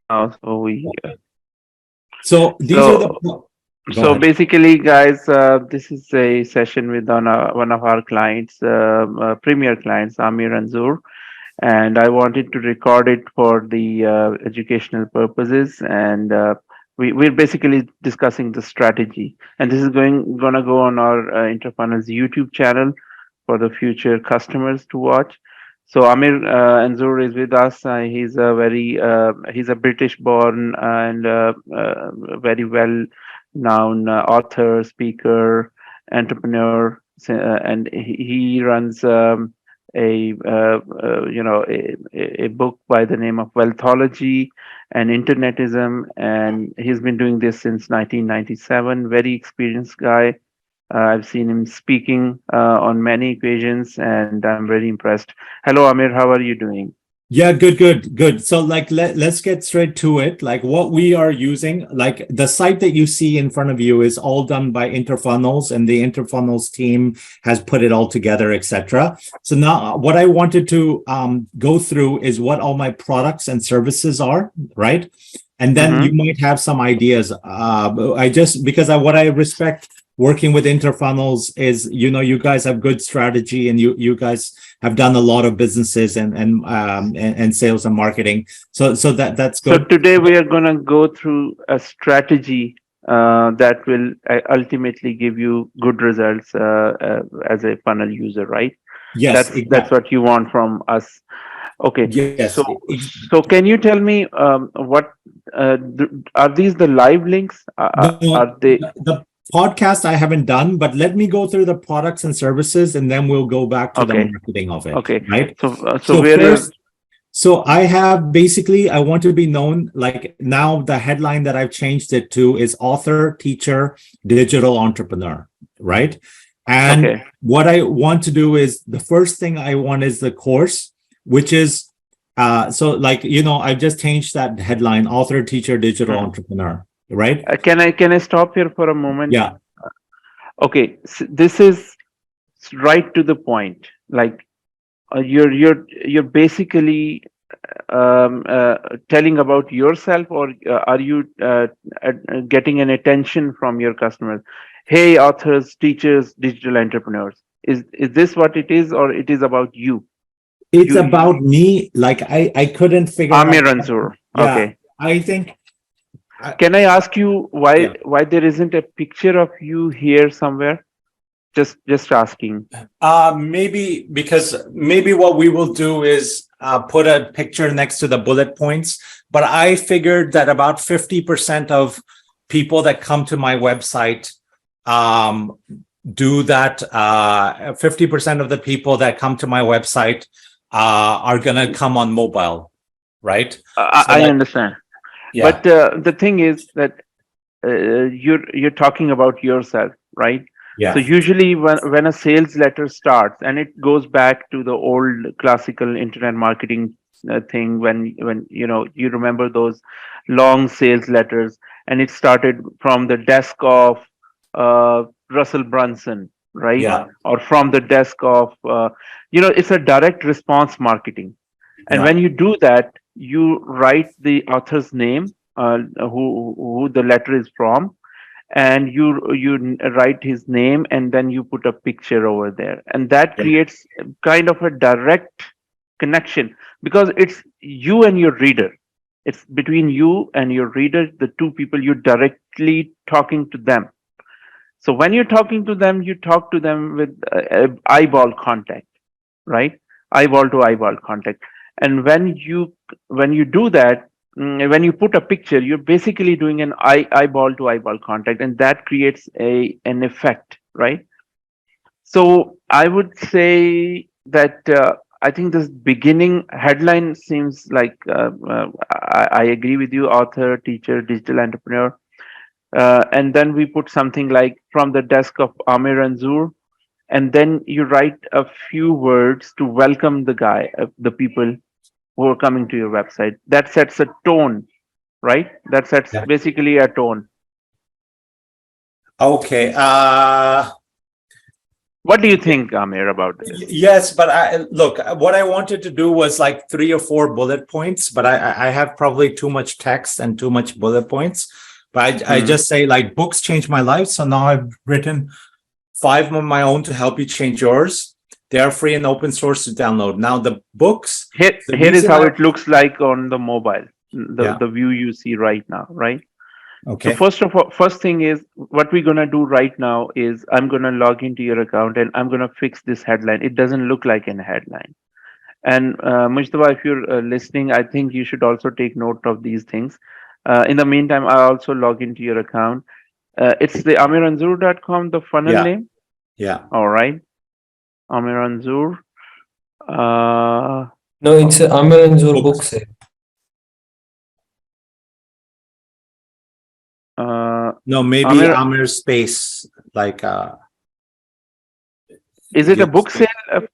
So we So these are the. so Go so ahead. basically, guys, this is a session with one of our clients, premier clients, Amir and Zur, and I wanted to record it for the educational purposes. And we're basically discussing the strategy, and this is gonna go on our Interfunnels YouTube channel for the future customers to watch. So Amir Anzur is with us. He's a British born and very well known author, speaker, entrepreneur, and he runs a book by the name of Wealthology and Internetism, and he's been doing this since 1997. Very experienced guy. I've seen him speaking on many occasions, and I'm very impressed. Hello, Amir. How are you doing? Yeah, good. So let's get straight to it. Like what we are using, like the site that you see in front of you is all done by Interfunnels, and the Interfunnels team has put it all together, etc. So now what I wanted to go through is what all my products and services are, right? And then you Mm-hmm. might have some ideas. What I respect working with Interfunnels is, you guys have good strategy, and you guys have done a lot of businesses and sales and marketing. So that's So good. today we are going to go through a strategy that will ultimately give you good results as a funnel user, right? Yes, That's exactly. what you want from us. Okay. Yes. So can you tell me are these the live links? The, Are they the podcast I haven't done, but let me go through the products and services, and then we'll go back to the okay? marketing of it, Okay. right? So So where are first, so I have basically, I want to be known, like now the headline that I've changed it to is author, teacher, digital entrepreneur, right? And okay? what I want to do is the first thing I want is the course, which is I've just changed that headline, author, teacher, digital Mhm. entrepreneur, right? Can I stop here for a moment? Yeah. Okay, this is right to the point. Like you're basically telling about yourself, or are you getting an attention from your customers? Hey, authors, teachers, digital entrepreneurs. Is this what it is, or it is about you? It's You about me. Like I couldn't figure Amir out. Ansur. Yeah, Okay. I think. Can I ask you Yeah. why there isn't a picture of you here somewhere? Just asking. Maybe what we will do is put a picture next to the bullet points. But I figured that about 50% of people that come to my website um, do that. 50% of the people that come to my website are gonna come on mobile, right? So I like, understand. yeah, But the thing is that you're talking about yourself, right? So yeah, usually when a sales letter starts, and it goes back to the old classical internet marketing thing, when you remember those long sales letters, and it started from the desk of Russell Brunson, right? yeah, Or from the desk of it's a direct response marketing. And yeah, when you do that, you write the author's name, who the letter is from, and you write his name, and then you put a picture over there, and that yeah, creates kind of a direct connection, because it's you and your reader. It's between you and your reader, the two people, you're directly talking to them. So when you're talking to them, you talk to them with eyeball contact, right? Eyeball to eyeball contact. And when you do that, when you put a picture, you're basically doing an eyeball to eyeball contact, and that creates an effect, right? So I would say that I think this beginning headline seems like I agree with you, author, teacher, digital entrepreneur. And then we put something like from the desk of Amir and Zur, and then you write a few words to welcome the people who are coming to your website. That sets a tone, right? That sets yeah. basically a tone. Okay. What do you think, Amir, about this? Yes, but look, what I wanted to do was like 3 or 4 bullet points, but I have probably too much text and too much bullet points. But I Hmm. just say like books changed my life. So now I've written 5 of my own to help you change yours. They are free and open source to download. Now the books, the Here is reason how I, it looks like on the mobile, yeah, the view you see right now, right? So okay, first of all, first thing is what we're gonna do right now is I'm gonna log into your account and I'm gonna fix this headline. It doesn't look like a headline. And Mujtaba, if you're listening, I think you should also take note of these things. In the meantime, I also log into your account. It's the amiranzur.com, the funnel yeah, name. yeah. All right, Amiranzur. Uh, No, it's Amir and Zur book Books. sale. uh, No, maybe Amir, Amir space, like is it a your book space. sale? A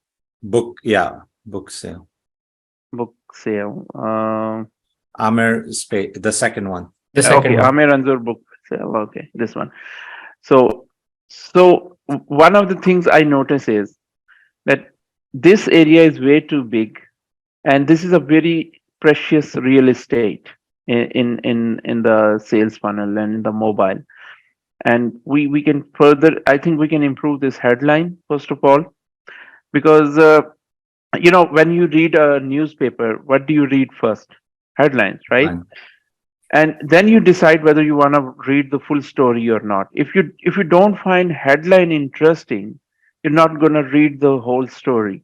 Book, yeah, book sale. book sale. Amir space, the second one. The Okay, second one. Amir Anzur book sale. Okay, this one. So, one of the things I notice is that this area is way too big, and this is a very precious real estate in the sales funnel and in the mobile. And we can further. I think we can improve this headline first of all, because when you read a newspaper, what do you read first? Headlines, right? Fine. And then you decide whether you want to read the full story or not. If you don't find headline interesting, you're not going to read the whole story.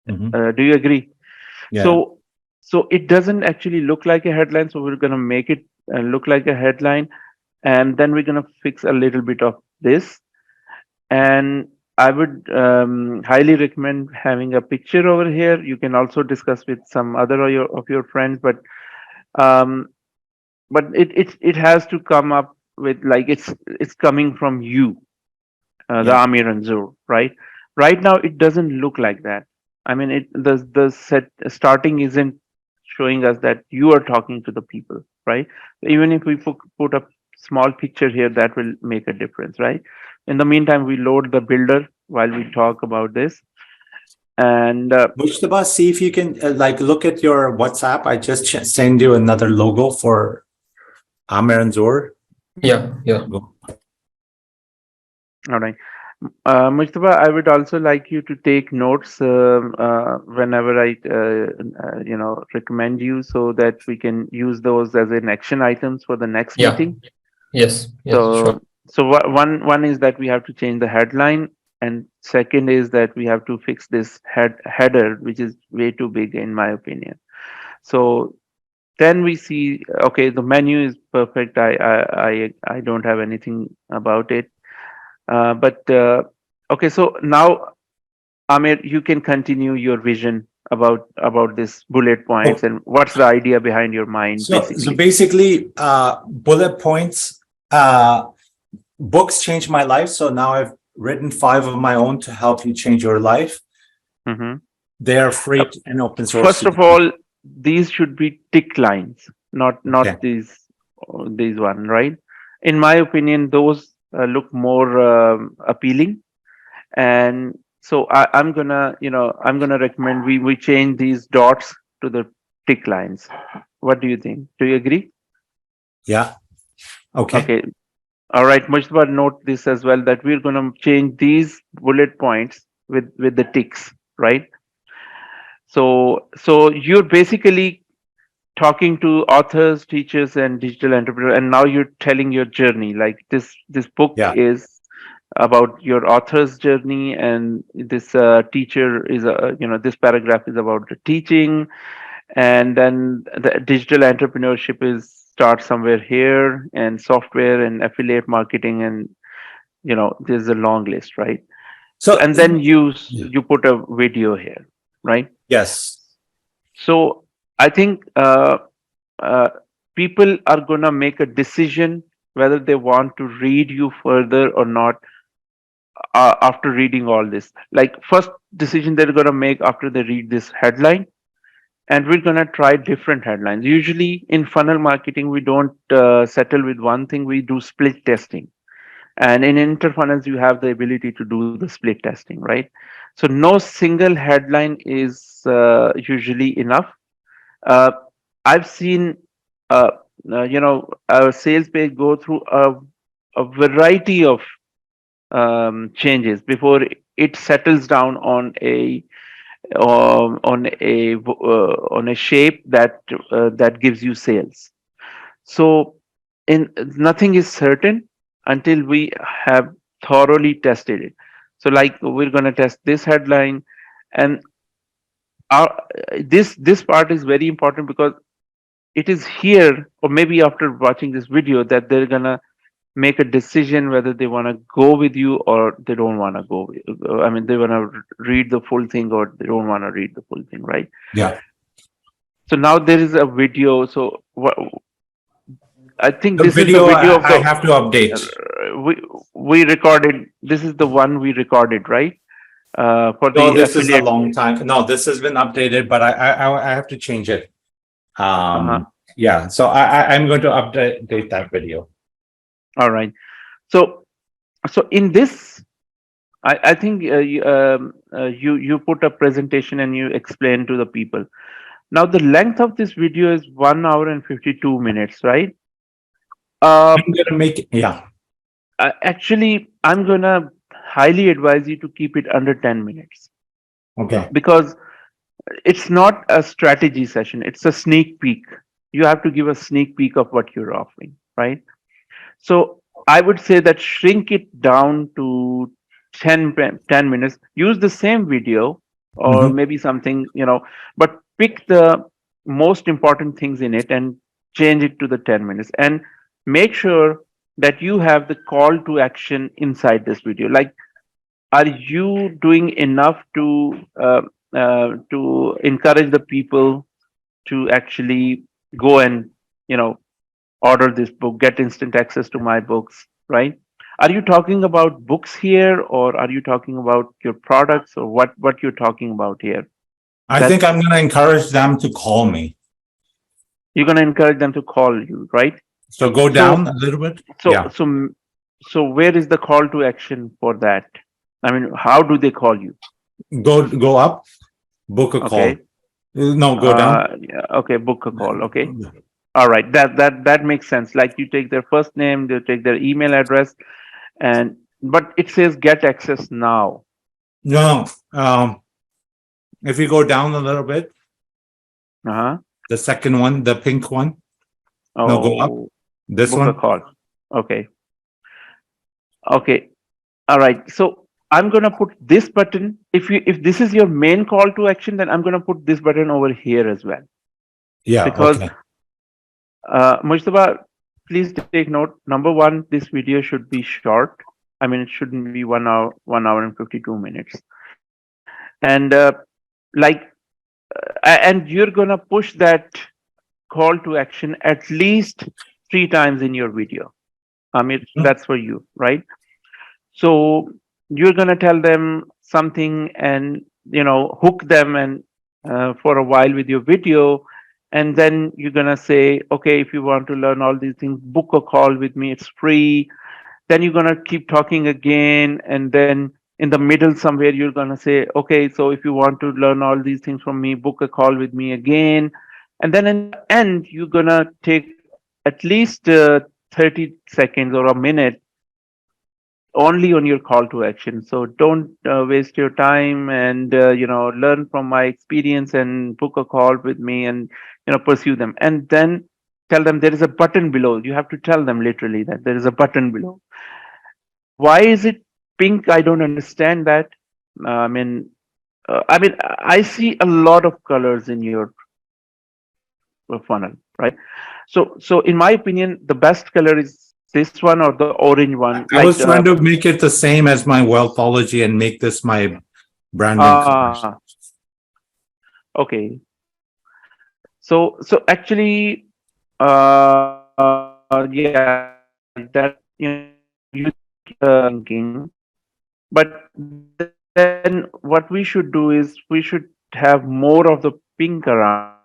Mhm. Do you agree? Yeah. So it doesn't actually look like a headline, so we're going to make it look like a headline, and then we're going to fix a little bit of this. And I would highly recommend having a picture over here. You can also discuss with some other of your friends, um, but it has to come up with like it's coming from you, the Yeah. Amir and Zur, right? Right now it doesn't look like that. I mean, the set starting isn't showing us that you are talking to the people, right? Even if we put a small picture here, that will make a difference, right? In the meantime, we load the builder while we talk about this, and Mujtaba, see if you can like look at your WhatsApp. I just send you another logo for Amir and Zor. Yeah, yeah. all right. Mujtaba, I would also like you to take notes whenever I, recommend you, so that we can use those as an action items for the next Yeah. meeting. Yes, yes, sure. So one is that we have to change the headline, and second is that we have to fix this header, which is way too big in my opinion. So then we see, okay, the menu is perfect. I don't have anything about it. But okay, so now Amir, you can continue your vision about this bullet points and what's the idea behind your mind, So basically. basically, bullet points, books changed my life. So now I've written 5 of my own to help you change your life. Hmm. They are free and open source. First of all, these should be tick lines, not Okay. these one, right? In my opinion, those look more appealing, and so I'm gonna recommend we change these dots to the tick lines. What do you think? Do you agree? Yeah. Okay. Okay. All right, Mujtaba, note this as well, that we're going to change these bullet points with the ticks, right? So you're basically talking to authors, teachers, and digital entrepreneurs, and now you're telling your journey. Like this book Yeah. is about your author's journey, and this teacher is this paragraph is about the teaching, and then the digital entrepreneurship is start somewhere here, and software and affiliate marketing, and there's a long list, right? So So and then yeah. you put a video here, right? Yes. So I think uh, people are gonna make a decision whether they want to read you further or not after reading all this. Like first decision they're gonna make after they read this headline, and we're gonna try different headlines. Usually in funnel marketing, we don't settle with one thing. We do split testing. And in Interfunnels, you have the ability to do the split testing, right? So no single headline is usually enough. Uh, I've seen, uh, our sales page go through a variety of changes before it settles down on a shape that gives you sales. So in nothing is certain until we have thoroughly tested it. So like we're going to test this headline, and our, this part is very important because it is here, or maybe after watching this video, that they're gonna make a decision whether they want to go with you or they don't want to go with, I mean, they want to read the full thing or they don't want to read the full thing, right? Yeah. So now there is a video. So what, I think The this is the video video of I the have to update. we recorded. This is the one we recorded, right? For No, the this is a affiliate. long time. No, this has been updated, but I have to change it. Uh-huh. Yeah, so I'm going to update that video. All right. So in this, I think you put a presentation and you explain to the people. Now the length of this video is 1 hour and 52 minutes, right? Uh, I'm gonna make it, yeah. Actually, I'm gonna highly advise you to keep it under 10 minutes Okay. because it's not a strategy session. It's a sneak peek. You have to give a sneak peek of what you're offering, right? So I would say that shrink it down to 10 minutes. Use the same video or Mhm. maybe something, but pick the most important things in it and change it to the 10 minutes. And make sure that you have the call to action inside this video. Like, are you doing enough to encourage the people to actually go and, you know, order this book, get instant access to my books, right? Are you talking about books here, or are you talking about your products, or what you're talking about here? I think That's I'm gonna encourage them to call me. you're going to encourage them to call you, right? So go So down a little bit. so Yeah. so so where is the call to action for that? I mean, how do they call you? Go up, book a call. Okay. No, go down. Yeah, okay, book a call. Okay. All right. That makes sense. Like you take their first name, they take their email address, and but it says get access now. No, if you go down a little bit, Uh-huh. the second one, the pink one. No, go up. Oh, This book a one. call. Okay. Okay. All right. So I'm gonna put this button. If this is your main call to action, then I'm gonna put this button over here as well. Yeah. Because Okay. Mujtaba, please take note. Number one, this video should be short. I mean, it shouldn't be 1 hour and 52 minutes. And like, and you're gonna push that call to action at least 3 times in your video. I mean, that's for you, right? So you're gonna tell them something and hook them and for a while with your video, and then you're gonna say, okay, if you want to learn all these things, book a call with me. It's free. Then you're gonna keep talking again, and then in the middle somewhere you're gonna say, okay, so if you want to learn all these things from me, book a call with me again. And then in the end you're gonna take at least 30 seconds or a minute only on your call to action. So don't waste your time, and learn from my experience and book a call with me, and pursue them, and then tell them there is a button below. You have to tell them literally that there is a button below. Why is it pink? I don't understand that. I mean, I see a lot of colors in your funnel, right? So in my opinion, the best color is this one or the orange one. I Like, was trying to make it the same as my Wealthology and make this my branding colors. okay. So actually, yeah, that thinking. But then what we should do is we should have more of the pink around,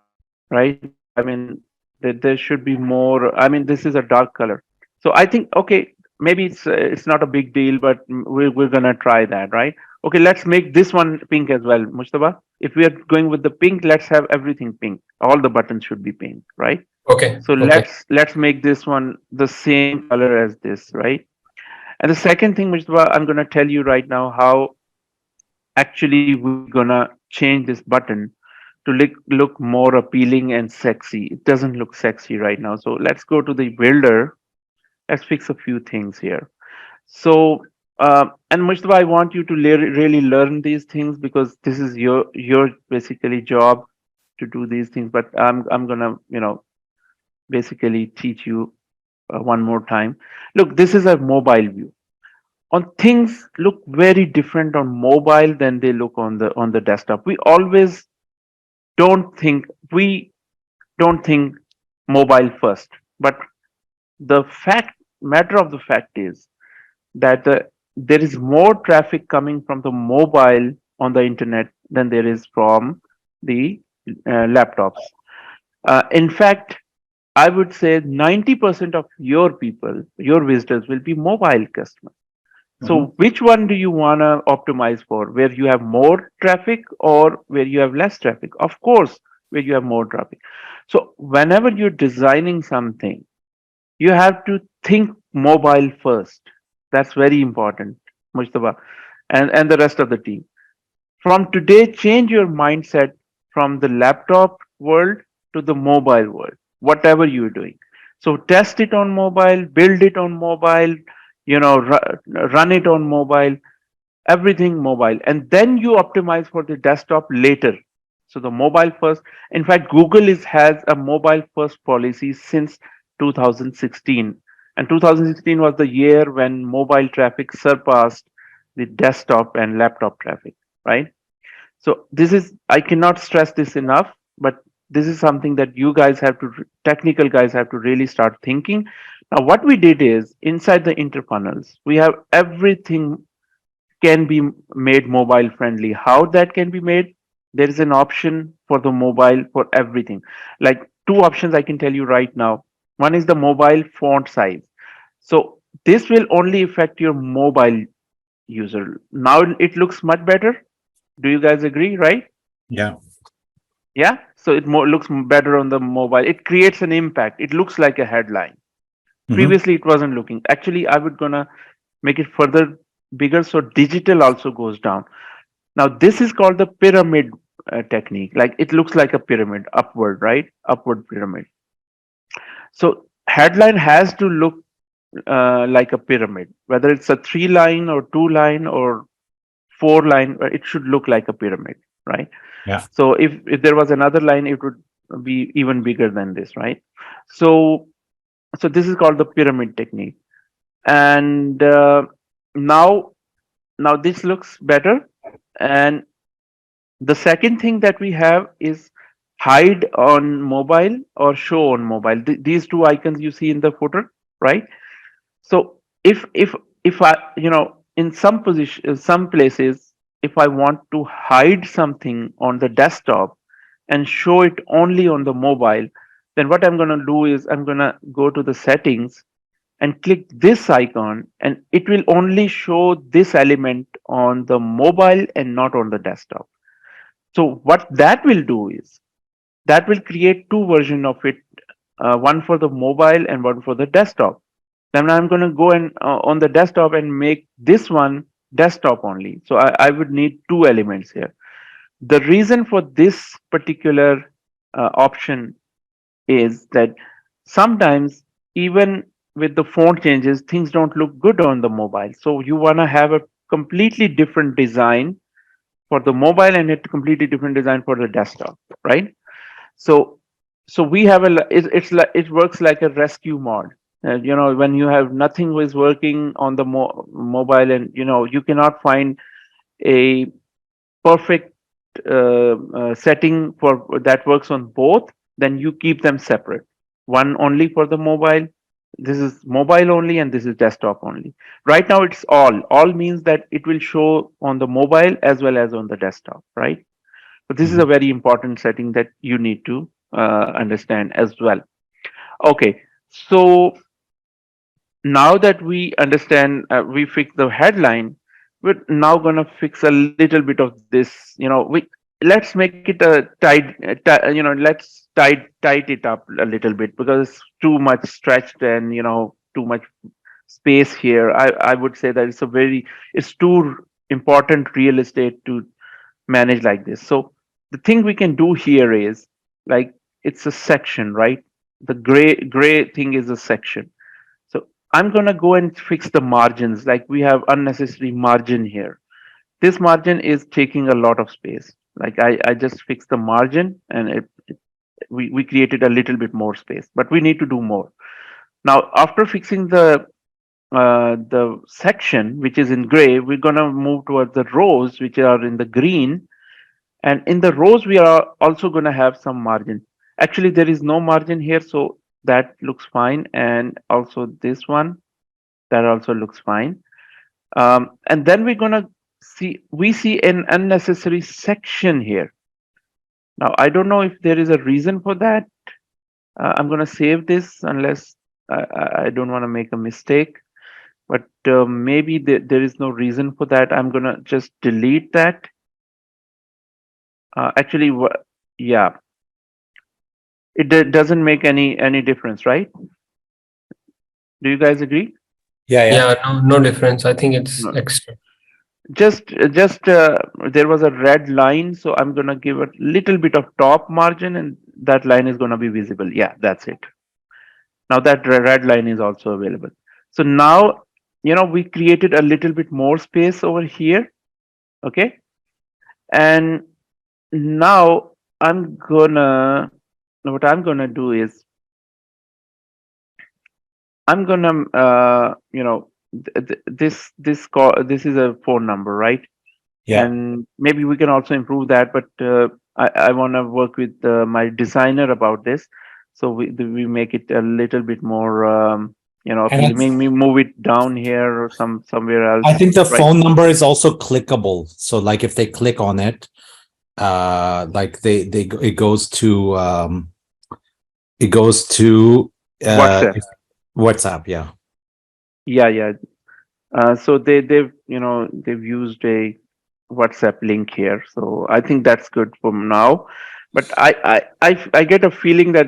right? I mean, there should be more. I mean, this is a dark color. So I think, okay, maybe it's not a big deal, but we're gonna try that, right? Okay, let's make this one pink as well, Mustafa. If we are going with the pink, let's have everything pink. All the buttons should be pink, right? Okay. So Okay. let's make this one the same color as this, right? And the second thing, Mustafa, I'm gonna tell you right now how actually we're gonna change this button to look more appealing and sexy. It doesn't look sexy right now. So let's go to the builder. Let's fix a few things here. So, and Mustafa, I want you to really learn these things because this is your basically job to do these things. But I'm gonna basically teach you one more time. Look, this is a mobile view. On things look very different on mobile than they look on the desktop. Don't think we don't think mobile first, but the matter of the fact is that there is more traffic coming from the mobile on the internet than there is from the laptops. In fact, I would say 90% of your people, your visitors, will be mobile customers. Mhm. So, which one do you want to optimize for? Where you have more traffic or where you have less traffic? Of course, where you have more traffic. So, whenever you're designing something, you have to think mobile first. That's very important, Mustafa, and the rest of the team. From today, change your mindset from the laptop world to the mobile world, whatever you're doing. So test it on mobile, build it on mobile, run it on mobile, everything mobile, and then you optimize for the desktop later. So the mobile first. In fact, Google has a mobile first policy since 2016, and 2016 was the year when mobile traffic surpassed the desktop and laptop traffic, right? So this is, I cannot stress this enough, but this is something that you guys have to, technical guys have to really start thinking. Now, what we did is inside the interfunnels, we have everything can be made mobile friendly. How that can be made? There is an option for the mobile for everything. Like two options I can tell you right now. One is the mobile font size. So this will only affect your mobile user. Now it looks much better. Do you guys agree, right? Yeah. Yeah. So it looks better on the mobile. It creates an impact. It looks like a headline. Mhm. Previously, it wasn't looking. Actually, I would gonna make it further bigger so digital also goes down. Now, this is called the pyramid technique. Like it looks like a pyramid, upward, right? Upward pyramid. So headline has to look like a pyramid, whether it's a 3 line or 2 line or 4 line. It should look like a pyramid, right? Yeah. So if there was another line, it would be even bigger than this, right? So so this is called the pyramid technique, and now this looks better. And the second thing that we have is hide on mobile or show on mobile. These two icons you see in the footer, right? So if I, in some position, some places, if I want to hide something on the desktop and show it only on the mobile, then what I'm going to do is I'm going to go to the settings and click this icon, and it will only show this element on the mobile and not on the desktop. So what that will do is that will create two versions of it, one for the mobile and one for the desktop. Then I'm going to go and on the desktop and make this one desktop only. So I would need two elements here. The reason for this particular option is that sometimes even with the font changes, things don't look good on the mobile. So you want to have a completely different design for the mobile and a completely different design for the desktop, right? So we have it's like it works like a rescue mod. When you have nothing is working on the mobile, and you cannot find a perfect setting for that works on both, then you keep them separate. One only for the mobile. This is mobile only, and this is desktop only. Right now, it's all means that it will show on the mobile as well as on the desktop, right? So this is Mhm. a very important setting that you need to understand as well. Okay, so now that we understand, we fix the headline, we're now going to fix a little bit of this. Let's make it a let's tight it up a little bit, because it's too much stretched, and too much space here. I would say that it's too important real estate to manage like this. So the thing we can do here is, like, it's a section, right? The gray thing is a section. So I'm gonna go and fix the margins. Like, we have unnecessary margin here. This margin is taking a lot of space. Like, I just fixed the margin, and we created a little bit more space, but we need to do more. Now, after fixing the section which is in gray, we're gonna move towards the rows which are in the green, and in the rows we are also gonna have some margin. Actually, there is no margin here, so that looks fine, and also this one, that also looks fine. And then we're gonna see an unnecessary section here. Now, I don't know if there is a reason for that. I'm gonna save this, unless I don't want to make a mistake. But maybe there is no reason for that. I'm gonna just delete that. Actually, yeah, it doesn't make any difference, right? Do you guys agree? Yeah, Yeah, no difference. I think it's No. extra. Just there was a red line, so I'm gonna give a little bit of top margin, and that line is gonna be visible. Yeah, that's it. Now that red line is also available. So now, we created a little bit more space over here. Okay. And now what I'm gonna do is, I'm gonna, this is a phone number, right? yeah. And maybe we can also improve that, but I want to work with my designer about this. So we make it a little bit more, And appealing. Maybe move it down here or somewhere else, I think the right? phone number is also clickable. So like if they click on it, like it goes to WhatsApp. WhatsApp, yeah. Yeah, yeah. So they've used a WhatsApp link here, so I think that's good for now. But I get a feeling that,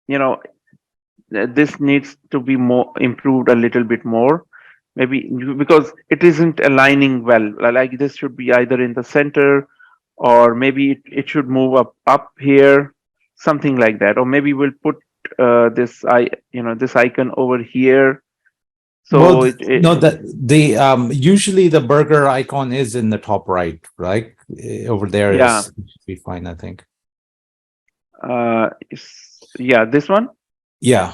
you know this needs to be more improved a little bit more, maybe, because it isn't aligning well. Like, this should be either in the center, or maybe it should move up here, something like that. Or maybe we'll put this icon over here, Well, so no, the usually the burger icon is in the top right, right? Over there yeah, should be fine, I think. yeah, this one. Yeah.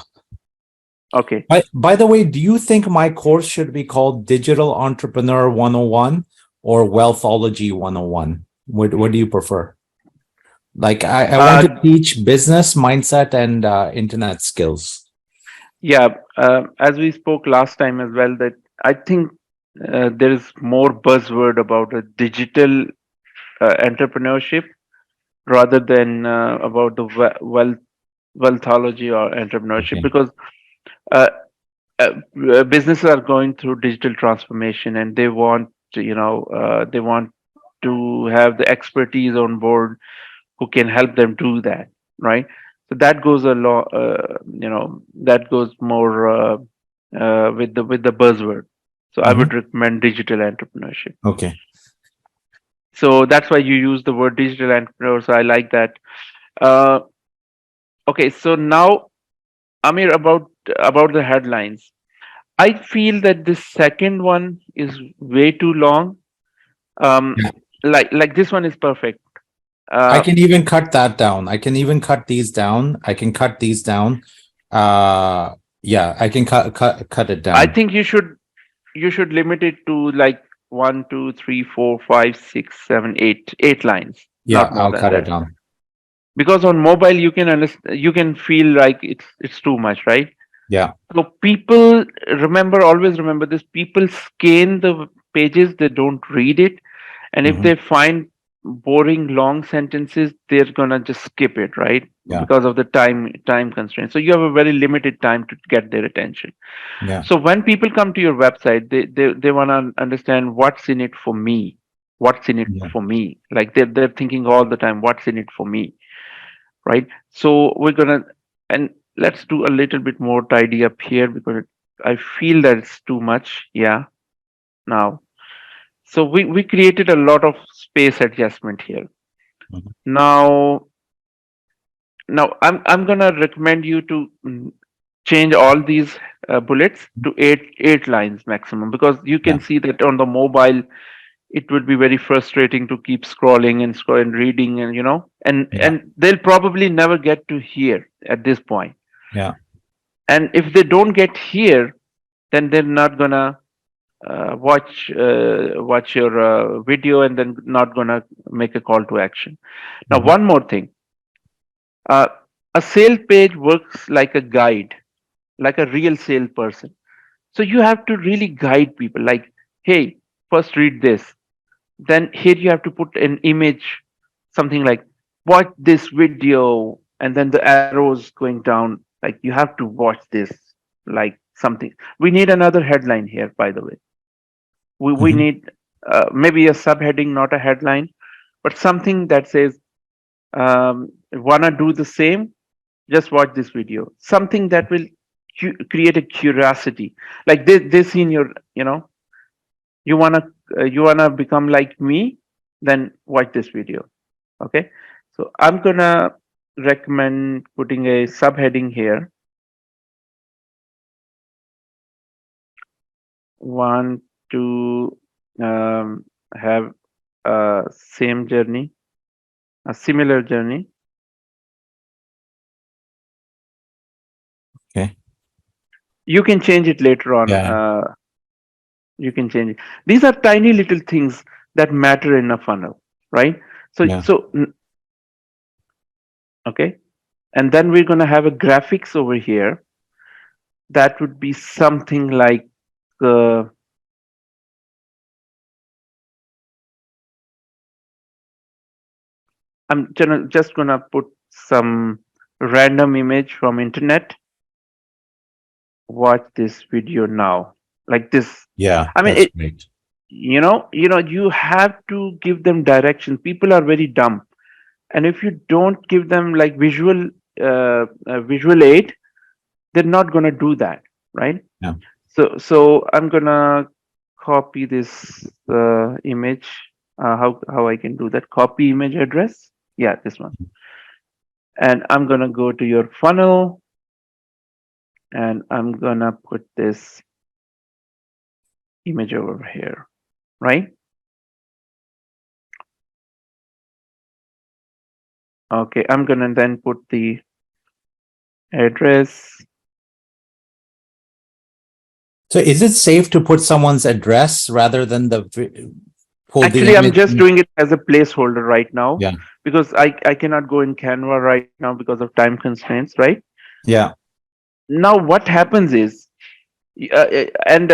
Okay. By the way, do you think my course should be called Digital Entrepreneur 101 or Wealthology 101? What do you prefer? Like I want to teach business mindset and internet skills. Yeah, as we spoke last time as well, that I think there is more buzzword about a digital entrepreneurship, rather than about the wealthology or entrepreneurship, Okay. because uh, businesses are going through digital transformation, and they want to have the expertise on board who can help them do that, right? So that goes a lot, that goes more with the buzzword. So I would recommend digital entrepreneurship. Okay. So that's why you use the word digital entrepreneur. So I like that. Uh, okay, so now, Amir, about the headlines. I feel that this second one is way too long. Um, Yeah. like this one is perfect. I Uh, can even cut that down. I can even cut these down. I can cut these down. Yeah, I can cut it I down. think you should limit it to like 1, 2, 3, 4, 5, 6, 7, 8 lines, Yeah, not more I'll than cut it that. down. Because on mobile you can understand, you can feel like it's too much, right? Yeah. So always remember this: people scan the pages, they don't read it, and if Mhm. they find boring long sentences, they're gonna just skip it, right? Yeah. Because of the time constraint. So you have a very limited time to get their attention. Yeah. So when people come to your website, they want to understand what's in it for me. What's in it Yeah. for me? Like they're thinking all the time, what's in it for me, right? So we're gonna, and let's do a little bit more tidy up here because I feel that it's too much. Yeah. Now, so we created a lot of space adjustment here. Mhm. Now, I'm gonna recommend you to change all these bullets to eight lines maximum, because you Yeah. can see that on the mobile it would be very frustrating to keep scrolling and reading, and Yeah. and they'll probably never get to here at this point. Yeah. And if they don't get here, then they're not gonna watch your video, and then not gonna make a call to action. Now, Mhm. one more thing. Uh, a sales page works like a guide, like a real salesperson. So you have to really guide people like, hey, first read this. Then here you have to put an image, something like, watch this video, and then the arrows going down. Like, you have to watch this, like something. We need another headline here, by the way. We Mhm. need maybe a subheading, not a headline, but something that says, wanna do the same, just watch this video, something that will create a curiosity, like this in your, you want to become like me, then watch this video. Okay, so I'm gonna recommend putting a subheading here. Want to have a same journey, a similar journey. Okay. You can change it later on. Yeah. You can change it. These are tiny little things that matter in a funnel, right? So Yeah. okay, and then we're going to have a graphics over here. That would be something like uh, just gonna put some random image from internet. Watch this video now, like this. Yeah. I mean, That's great. you have to give them direction. People are very dumb, and if you don't give them like visual aid, they're not gonna do that, right? Yeah. So I'm gonna copy this image. How I can do that? Copy image address. Yeah, this one. And I'm gonna go to your funnel, and I'm gonna put this image over here, right? Okay, I'm gonna then put the address. So is it safe to put someone's address rather than pull the Actually, I'm image? just doing it as a placeholder right now, Yeah. because I cannot go in Canva right now because of time constraints, right? Yeah. Now, what happens is, and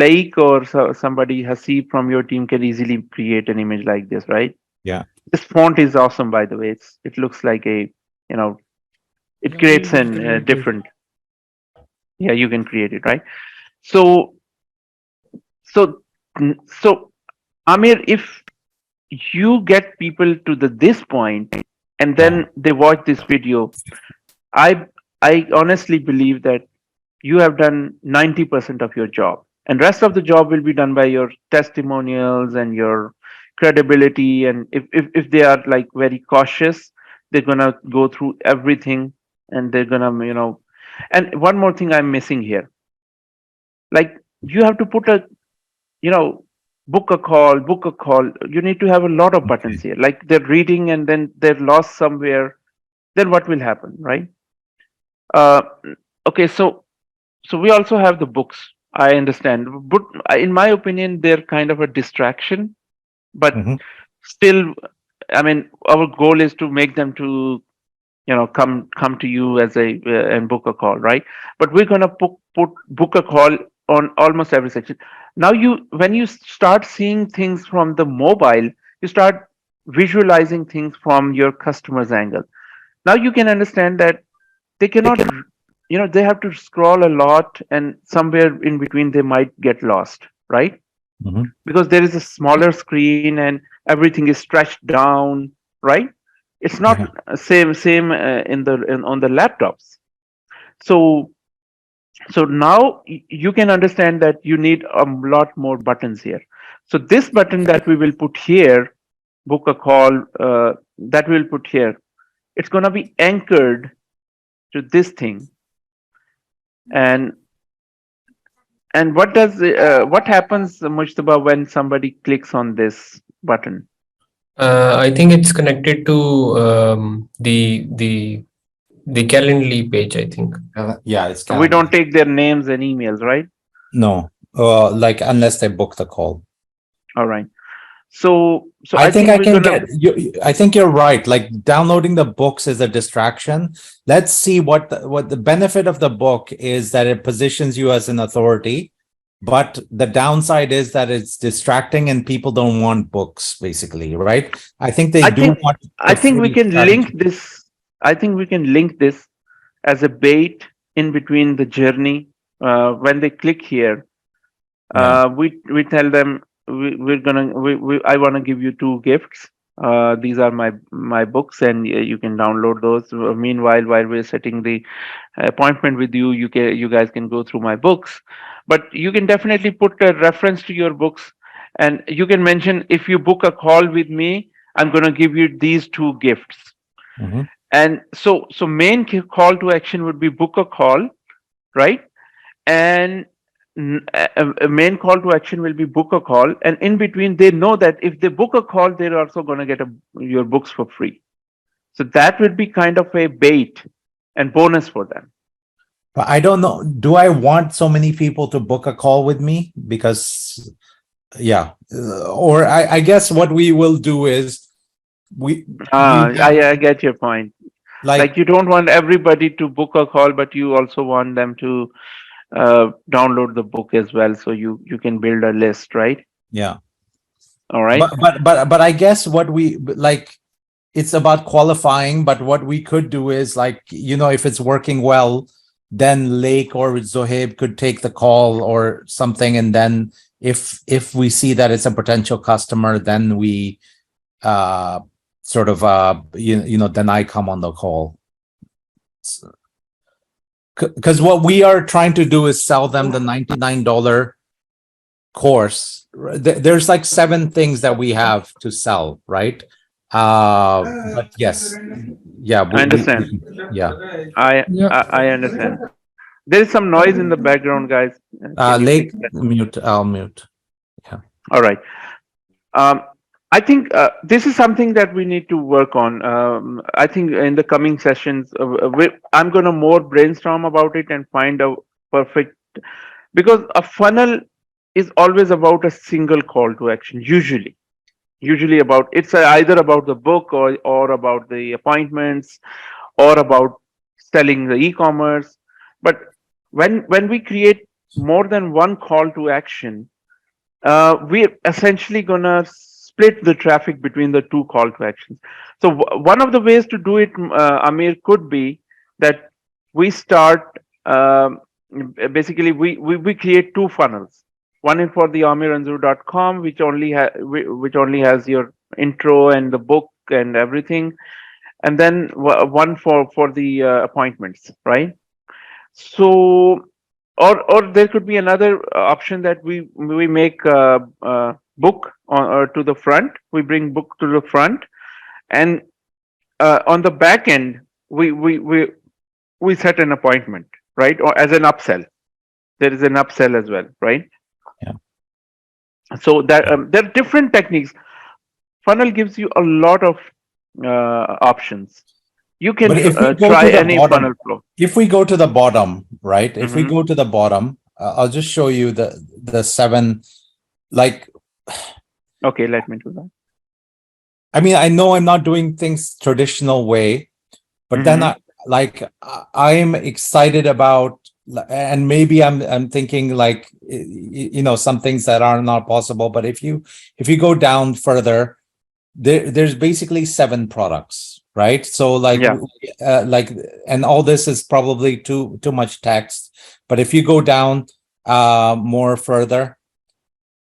Laik or somebody, Hasib from your team, can easily create an image like this, right? Yeah. This font is awesome, by the way. It looks like a, you know, it creates an different. Yeah, you can create it, right? So, so Amir, if you get people to this point, and Yeah. then they watch this video, I I honestly believe that you have done 90% of your job, and rest of the job will be done by your testimonials and your credibility. And if they are like very cautious, they're gonna go through everything, and they're gonna, and one more thing I'm missing here, like, you have to put a, you know book a call. You need to have a lot of buttons Okay. here, like they're reading and then they're lost somewhere, then what will happen, right? uh okay, so we also have the books. I understand, but in my opinion, they're kind of a distraction. But Hmm. still, I mean, our goal is to make them to, come to you as a and book a call, right? But we're gonna book a call on almost every section. Now when you start seeing things from the mobile, you start visualizing things from your customer's angle. Now you can understand that they cannot, they have to scroll a lot, and somewhere in between they might get lost, right? Mhm. Because there is a smaller screen and everything is stretched down, right? It's not Yeah. same on the laptops. So now you can understand that you need a lot more buttons here. So this button that we will put here, book a call, that we'll put here, it's going to be anchored to this thing. and what happens, Mujtaba, when somebody clicks on this button? I think it's connected to the Calendly page, I think. Yeah, it's We calendar. don't take their names and emails, right? No, like unless they book the call. All right. So I I think think I we're can gonna. get you. I think you're right. Like downloading the books is a distraction. Let's see what the benefit of the book is, that it positions you as an authority, but the downside is that it's distracting and people don't want books, basically, right? I think they I do think want I the think we free can link strategy. this. I think we can link this as a bait in between the journey. When they click here, Yeah. we tell them I want to give you two gifts. These are my books, and you can download those. Meanwhile, while we're setting the appointment with you, you guys can go through my books. But you can definitely put a reference to your books, and you can mention, if you book a call with me, I'm going to give you these two gifts. Mhm. And so main call to action would be book a call, right? And a main call to action will be book a call, and in between they know that if they book a call, they're also going to get your books for free. So that would be kind of a bait and bonus for them. But I don't know. Do I want so many people to book a call with me? Because yeah, or I guess what we will do is we I get your point. Like, like you don't want everybody to book a call, but you also want them to download the book as well, so you can build a list, right? yeah. All right. But I guess what we like, it's about qualifying, but what we could do is, like, if it's working well, then Lake or Zohaib could take the call or something, and then if we see that it's a potential customer, then we sort of then I come on the call. Because what we are trying to do is sell them the $99 course. There's like 7 things that we have to sell, right? But yes, yeah, I understand. yeah. Yeah. I understand. There is some noise in the background, guys. Can you Lake, fix that? mute. I'll mute. Yeah. All right. Um, I think this is something that we need to work on. I think in the coming sessions, I'm going to more brainstorm about it and find a perfect, because a funnel is always about a single call to action. Usually about, it's either about the book or about the appointments or about selling the e-commerce. But when we create more than one call to action, we're essentially gonna split the traffic between the two call to actions. So one of the ways to do it, Amir, could be that we start, basically we create two funnels. One is for the amiranzur.com, which only has your intro and the book and everything, and then one for the appointments, right? So, or there could be another option that we make book or to the front. We bring book to the front, and on the back end, we set an appointment, right? Or as an upsell. There is an upsell as well, right? Yeah. So that there are different techniques. Funnel gives you a lot of options. You can But if we go try to the any bottom, funnel flow. if we go to the bottom, right? If we Mhm. go to the bottom, I'll just show you the 7. Like, Okay, let me do that. I mean, I know I'm not doing things traditional way, but then Mhm. I'm excited about and maybe I'm thinking like, some things that are not possible, but if you go down further, there's basically 7 products, right? So like, Yeah. and all this is probably too much text, but if you go down more further,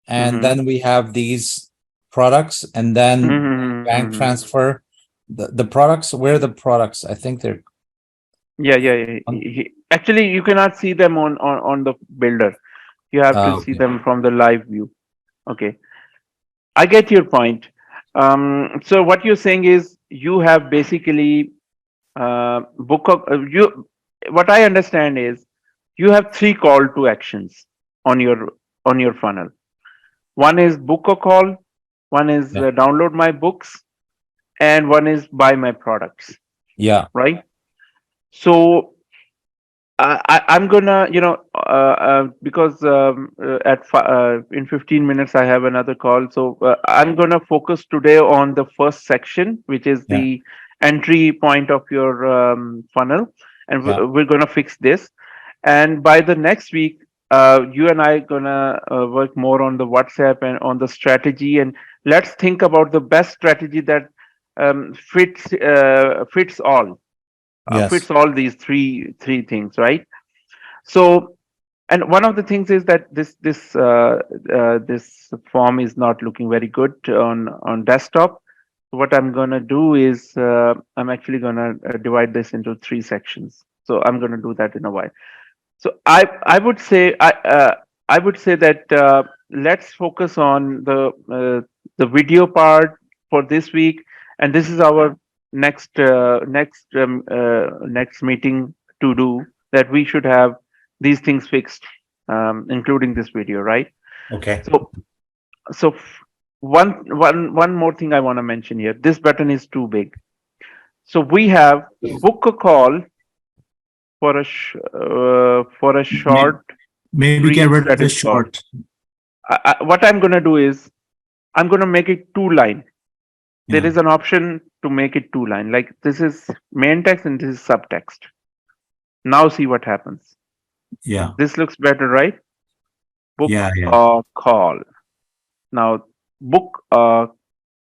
and then we have these products, and then bank Mm-hmm. transfer, the products, where are the products? I think they're Yeah. Actually, you cannot see them on the builder. You have to see okay. them from the live view. Okay, I get your point. So what you're saying is you have basically book of you. What I understand is you have 3 call to actions on your funnel. One is book a call, one is Yeah. download my books, and one is buy my products. Yeah. Right. So I'm gonna, because in 15 minutes I have another call. So I'm gonna focus today on the first section, which is Yeah. the entry point of your funnel, and Yeah. we're gonna fix this. And by the next week, you and I gonna work more on the WhatsApp and on the strategy, and let's think about the best strategy that fits all, Yes. fits all these three things, right? So, and one of the things is that this form is not looking very good on desktop. What I'm gonna do is I'm actually gonna divide this into 3 sections. So I'm gonna do that in a while. So I would say that let's focus on the video part for this week, and this is our next meeting to do, that we should have these things fixed, including this video, right? Okay. So one more thing I want to mention here. This button is too big. So we have book a call for a May- short Maybe get free rid of the strategy call. short. What I'm gonna do is I'm gonna make it 2 line. There Yeah. is an option to make it 2 line. Like this is main text and this is subtext. Now see what happens. Yeah. This looks better, right? Book Yeah. a call. Now book a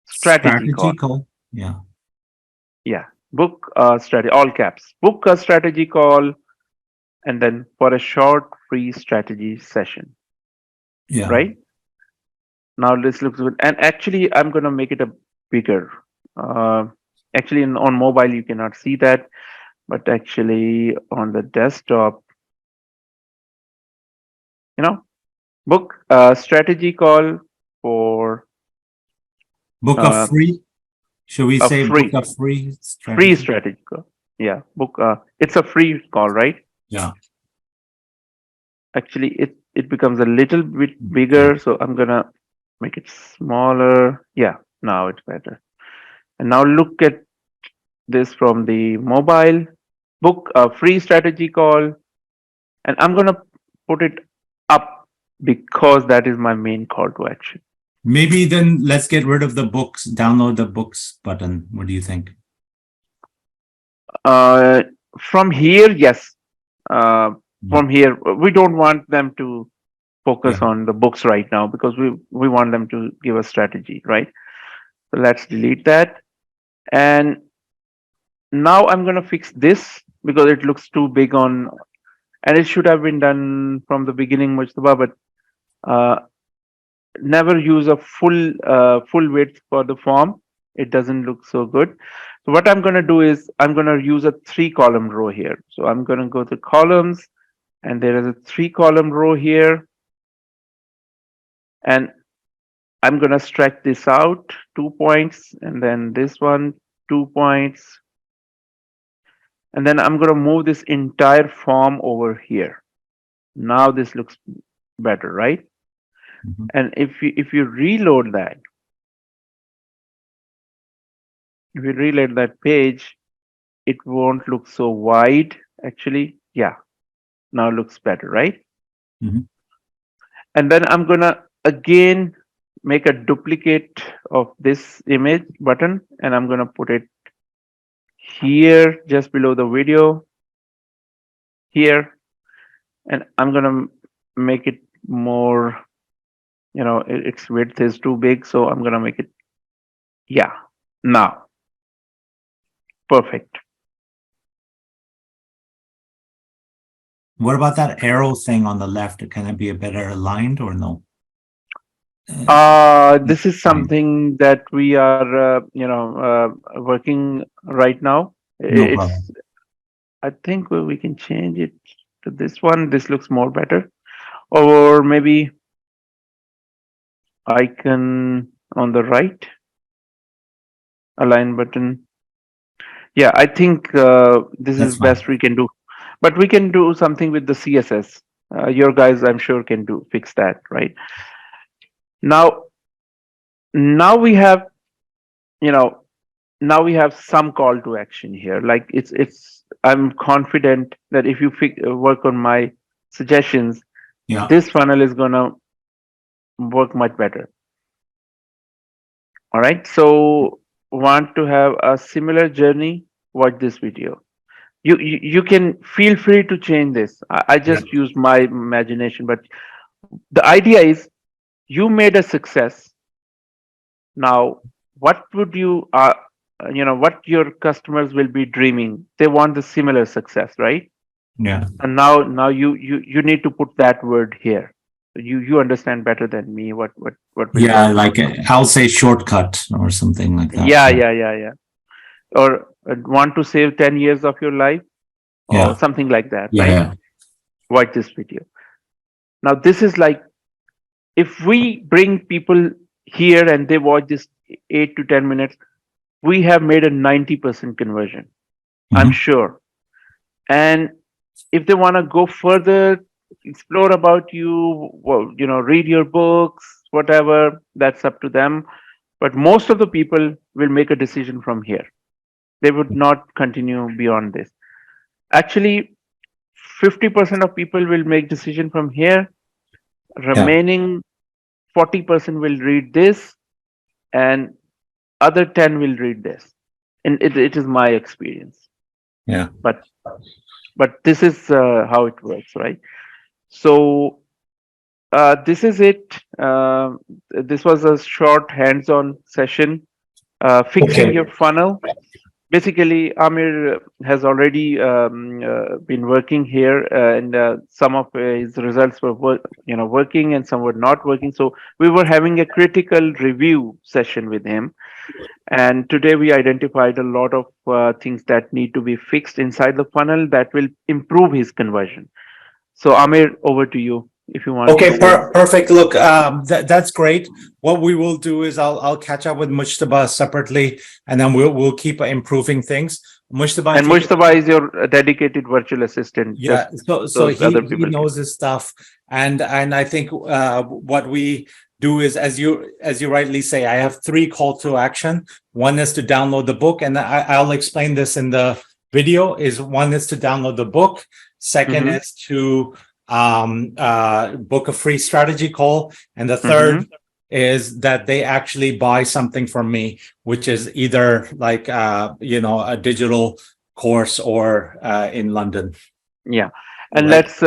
strategy call. Strategy call. Yeah. Yeah, book a strategy, all caps. Book a strategy call, and then for a short free strategy session, Yeah. right? Now this looks good. And actually, I'm gonna make it a bigger. Uh, actually, on mobile you cannot see that, but actually on the desktop, book a strategy call for Book a uh, free. Should we a say book free a free free strategy? strategy call. Yeah, book. It's a free call, right? Yeah. Actually, it becomes a little bit Yeah. bigger, so I'm gonna make it smaller. Yeah, now it's better. And now look at this from the mobile. Book a free strategy call, and I'm gonna put it up because that is my main call to action. Maybe then let's get rid of the books, download the books button. What do you think? Uh, from here, yes. Uh, from here, we don't want them to focus Yeah. on the books right now because we want them to give us strategy, right? So let's delete that. And now I'm gonna fix this because it looks too big on, and it should have been done from the beginning, Mujtaba, but uh, never use a full width for the form. It doesn't look so good. So what I'm gonna do is I'm gonna use a 3-column row here. So I'm gonna go to columns, and there is a 3-column row here, and I'm gonna stretch this out 2 points, and then this one 2 points, and then I'm gonna move this entire form over here. Now this looks better, right? Mhm. And if you reload that, if you reload that page, it won't look so wide. Actually, yeah, now it looks better, right? Mhm. And then I'm gonna again make a duplicate of this image button, and I'm gonna put it here just below the video here. and I'm gonna make it more, its width is too big, so I'm gonna make it, yeah, now, perfect. What about that arrow thing on the left? Can it be a better aligned or no? This is something that we are, working right now. No It's, problem. I think we can change it to this one. This looks more better. Or maybe icon on the right, align button. Yeah, I think this is That's fine. best we can do. But we can do something with the CSS. Your guys, I'm sure, can fix that, right? Now, now we have, you know, now we have some call to action here. Like it's. I'm confident that if you work on my suggestions, Yeah. this funnel is gonna work much better. All right. So want to have a similar journey? Watch this video. You can feel free to change this. I Yeah. just use my imagination, but the idea is you made a success. Now, what would what your customers will be dreaming? They want the similar success, right? Yeah. And now you need to put that word here. You understand better than me what we're Yeah. talking Like about. I'll say shortcut or something like that. Yeah. Or want to save 10 years of your life or Yeah. something like that, Yeah. right? Yeah. Watch this video. Now, this is like if we bring people here and they watch this 8 to 10 minutes, we have made a 90% conversion, I'm Mhm. sure. And if they want to go further, explore about you, well, read your books, whatever, that's up to them. But most of the people will make a decision from here. They would not continue beyond this. Actually, 50% of people will make decision from here. Yeah. Remaining 40% will read this, and other 10 will read this. And it is my experience. Yeah. But this is how it works, right? So this is it. This was a short hands-on session, fixing Okay. your funnel. Basically, Amir has already been working here, and some of his results were working, and some were not working. So we were having a critical review session with him, and today we identified a lot of things that need to be fixed inside the funnel that will improve his conversion. So Amir, over to you if you want to Okay, say. perfect. Look, that's great. What we will do is I'll catch up with Mujtaba separately, and then we'll keep improving things. Mujtaba, And if you could, Mustafa is your dedicated virtual assistant, just yeah. So so he other he people can. knows his stuff, and I think what we do is, as you rightly say, I have 3 call to action. One is to download the book, and I'll explain this in the video. Is one is to download the book. Second Mm-hmm, is to book a free strategy call, and the mm-hmm. third is that they actually buy something from me, which is either like a digital course or in London. Yeah, and Right. let's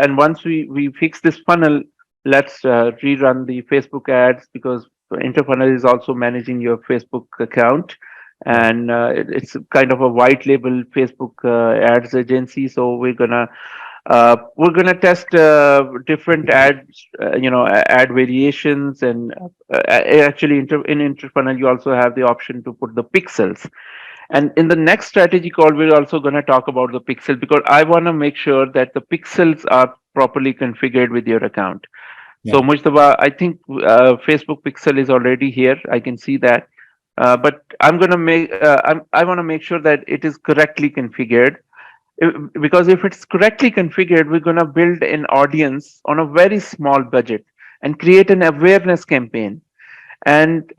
and once we fix this funnel, let's rerun the Facebook ads, because Interfunnel is also managing your Facebook account, Yeah. and it's kind of a white label Facebook ads agency. So we're gonna test different ads, ad variations, and actually in Interfunnel you also have the option to put the pixels. And in the next strategy call, we're also going to talk about the pixel, because I want to make sure that the pixels are properly configured with your account. So Yeah. Mujtaba, I think Facebook pixel is already here. I can see that. But I want to make sure that it is correctly configured. Because if it's correctly configured, we're going to build an audience on a very small budget and create an awareness campaign. And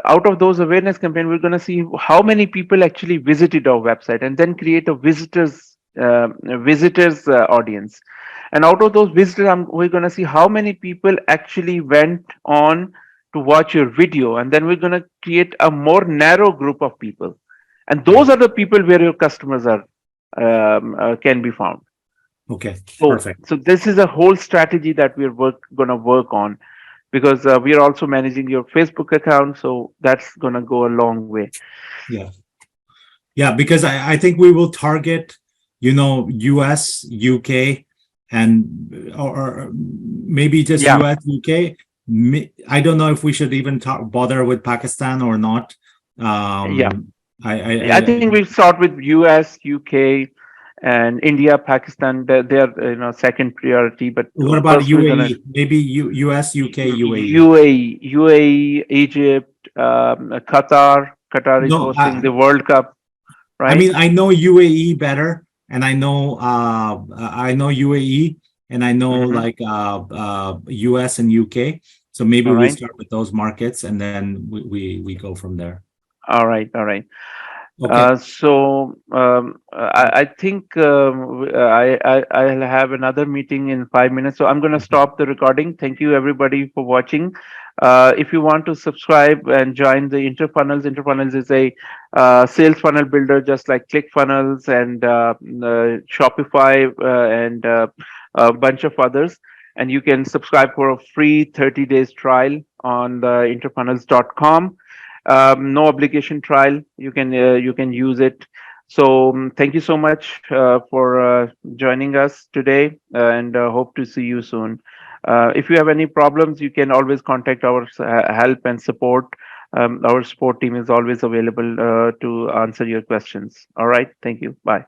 out of those awareness campaign, we're going to see how many people actually visited our website, and then create a visitors audience. And out of those visitors, we're going to see how many people actually went on to watch your video, and then we're going to create a more narrow group of people, and those are the people where your customers are can be found. Okay, So, perfect. so this is a whole strategy that we're going to work on, because we are also managing your Facebook account. So that's going to go a long way. Yeah. Yeah, because I think we will target, US, UK, and or maybe just Yeah. US, UK. I don't know if we should even bother with Pakistan or not. Yeah. I I think we'll start with US, UK, and India, Pakistan. They're second priority, but what about first we're gonna UAE? Maybe US, UK, UAE. UAE, Egypt, Qatar. Qatar is No, hosting the World Cup, I right? mean, I know UAE better, and I know UAE, and I know Hmm. like US and UK. So maybe All we right, start with those markets, and then we go from there. all right, all right. Okay. I think I'll have another meeting in 5 minutes. So I'm going to stop the recording. Thank you everybody for watching. If you want to subscribe and join the Interfunnels is a sales funnel builder, just like ClickFunnels and Shopify and a bunch of others. And you can subscribe for a free 30 days trial on the interfunnels.com. No obligation trial. You can use it. So thank you so much for joining us today, and hope to see you soon. If you have any problems, you can always contact our help and support. Our support team is always available to answer your questions. All right. Thank you. Bye.